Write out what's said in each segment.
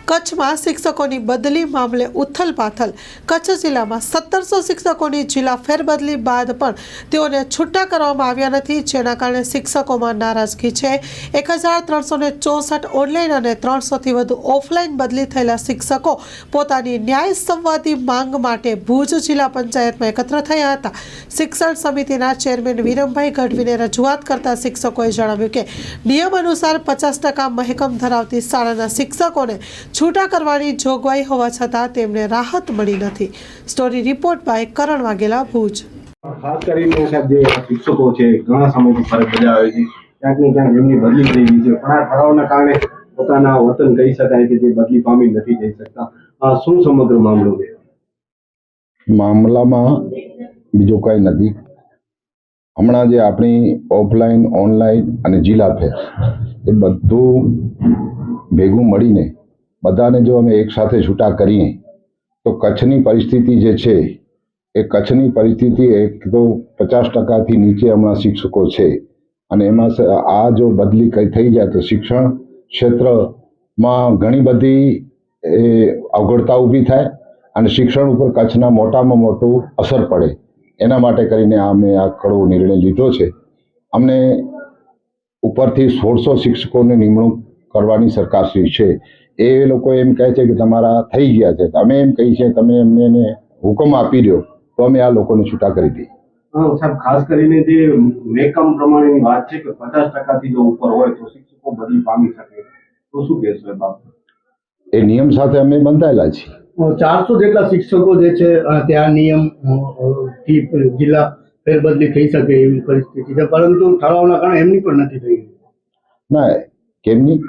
કચ્છમાં શિક્ષકોની બદલી મામલે ઉથલપાથલ। કચ્છ જિલ્લામાં 1700 શિક્ષકોની જિલ્લા ફેરબદલી બાદ પણ તેઓને છૂટા કરવામાં આવ્યા નથી, જેના કારણે શિક્ષકોમાં નારાજગી છે। 1364 ઓનલાઈન અને 300થી વધુ ઓફલાઈન બદલી થયેલા શિક્ષકો પોતાની ન્યાય સંવાદી માંગ માટે ભુજ જિલ્લા પંચાયતમાં એકત્ર થયા હતા। શિક્ષણ સમિતિના ચેરમેન વિરમભાઈ ગઢવીને રજૂઆત કરતા શિક્ષકોએ જણાવ્યું કે નિયમ અનુસાર 50% મહેકમ ધરાવતી શાળાના શિક્ષકોને છૂટા કરવાની જોગવાઈ હોવા છતાં તેમને રાહત મળી નથી। સ્ટોરી રિપોર્ટ બાય કરણ વાઘેલા, ભુજ। ખાસ કરીને સાહેબ જે શિક્ષકો છે ઘણા સમયથી ફરજ બજાવે છે, ક્યાંક ને ક્યાંક એમની બદલી થઈ ગઈ છે, પણ આ ઠરાવના કારણે પોતાના વતન કહી શકાય કે જે બદલી પામી નથી જઈ શકતા। શું સમગ્ર મામલો છે? મામલામાં બીજો કઈ નથી। હમણાં જે આપણી ઓફલાઈન, ઓનલાઈન અને જિલ્લા ફેર એ બધું ભેગું મળીને બધાને જો અમે એક સાથે છૂટા કરીએ તો કચ્છની પરિસ્થિતિ જે છે એ કચ્છની પરિસ્થિતિ એક તો 50%થી નીચે હમણાં શિક્ષકો છે, અને એમાં આ જો બદલી કઈ થઈ જાય તો શિક્ષણ ક્ષેત્રમાં ઘણી બધી અવગડતા ઊભી થાય અને શિક્ષણ ઉપર કચ્છના મોટામાં મોટું અસર પડે। એના માટે કરીને અમે આ કડવો નિર્ણય લીધો છે। અમને ઉપરથી 1600 શિક્ષકોને નિમણૂક કરવાની સરકારશ્રી છે। એ લોકો એમ કહે છે કે તમારા થઈ ગયા છે, અમે એમ કહીએ છીએ તમે એમને હુકમ આપી દો તો અમે આ લોકોને છૂટા કરી દઈએ। સાહેબ, ખાસ કરીને જે મહેકમ પ્રમાણેની વાત છે કે 50%થી જો ઉપર હોય તો શિક્ષકો બદલી પામી શકે, તો શું કહેશો એ બાબત? એ નિયમ સાથે અમે બંધાયેલા છીએ। 400 જેટલા શિક્ષકો જે છે ત્યાં નિયમ થી જિલ્લા ફેરબદલી થઈ શકે એવી પરિસ્થિતિ છે, પરંતુ ઠરાવના કારણે એમની પણ નથી થઈ। ના, કેમની?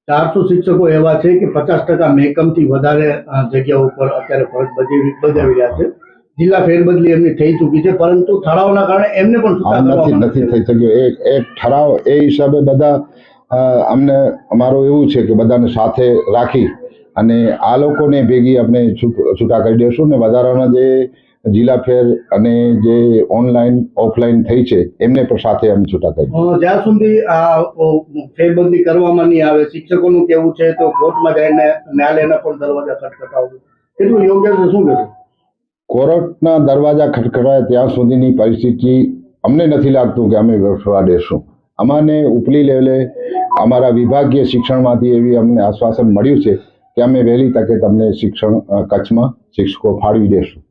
400 શિક્ષકો એવા છે કે 50% મહેકમથી વધારે જગ્યાઓ ઉપર અત્યારે ફરજ બજાવી રહ્યા છે। જિલ્લા ફેરબદલી એમની થઈ ચૂકી છે, પરંતુ ઠરાવના કારણે એમને પણ નથી થઈ શક્યો। એક ઠરાવ એ હિસાબે બધા અમને અમારું એવું છે કે બધાને સાથે રાખી અને આ લોકોને ભેગી આપણે છૂટા કરી દઈશું ને વધારાના જે જિલ્લા ફેર અને જે ઓનલાઈન ઓફલાઈન થઈ છે એમને પણ સાથે અમે છૂટા કરી દઈશું। જ્યાં સુધી આ ફેરબદલી કરવામાં નહીં આવે, શિક્ષકોનું કેવું છે તો કોર્ટમાં જઈને ન્યાયાલયના પણ દરવાજા ખટખટાવવું એટલું યોગ્ય છે? શું કહેશો? કોર્ટના દરવાજા ખટખટાય ત્યાં સુધીની પરિસ્થિતિ અમને નથી લાગતું કે અમે વરસવા દેશું। અમાને ઉપલી લેવલે અમારા વિભાગીય શિક્ષણમાંથી એવી અમને આશ્વાસન મળ્યું છે કે અમે વહેલી તકે તમને શિક્ષણ કચ્છમાં શિક્ષકો ફાળવી દેશું।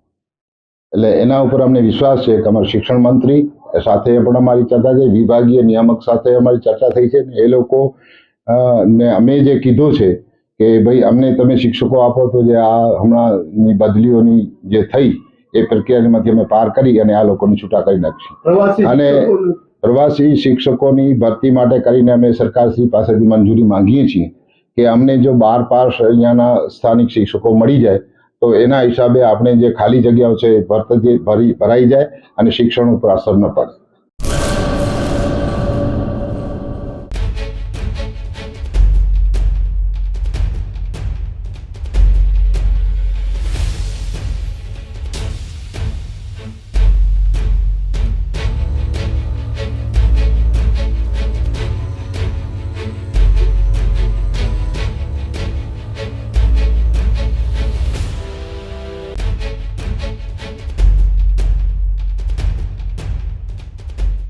એટલે એના ઉપર અમને વિશ્વાસ છે કે અમારા શિક્ષણ મંત્રી સાથે પણ અમારી ચર્ચા છે, વિભાગીય નિયામક સાથે અમારી ચર્ચા થઈ છે। એ લોકો ને અમે જે કીધું છે કે ભાઈ અમને તમે શિક્ષકો આપો તો જે આ હમણાંની બદલીઓની જે થઈ એ પ્રક્રિયામાંથી અમે પાર કરી અને આ લોકોને છૂટા કરી નાખીશું। અને પ્રવાસી શિક્ષકોની ભરતી માટે કરીને અમે સરકારશ્રી પાસેથી મંજૂરી માંગીએ છીએ કે અમને જો 12 પાસ અહીંયાના સ્થાનિક શિક્ષકો મળી જાય તો એના હિસાબે આપણે જે ખાલી જગ્યાઓ છે ભરાઈ જાય અને શિક્ષણ ઉપર અસર ન પડે।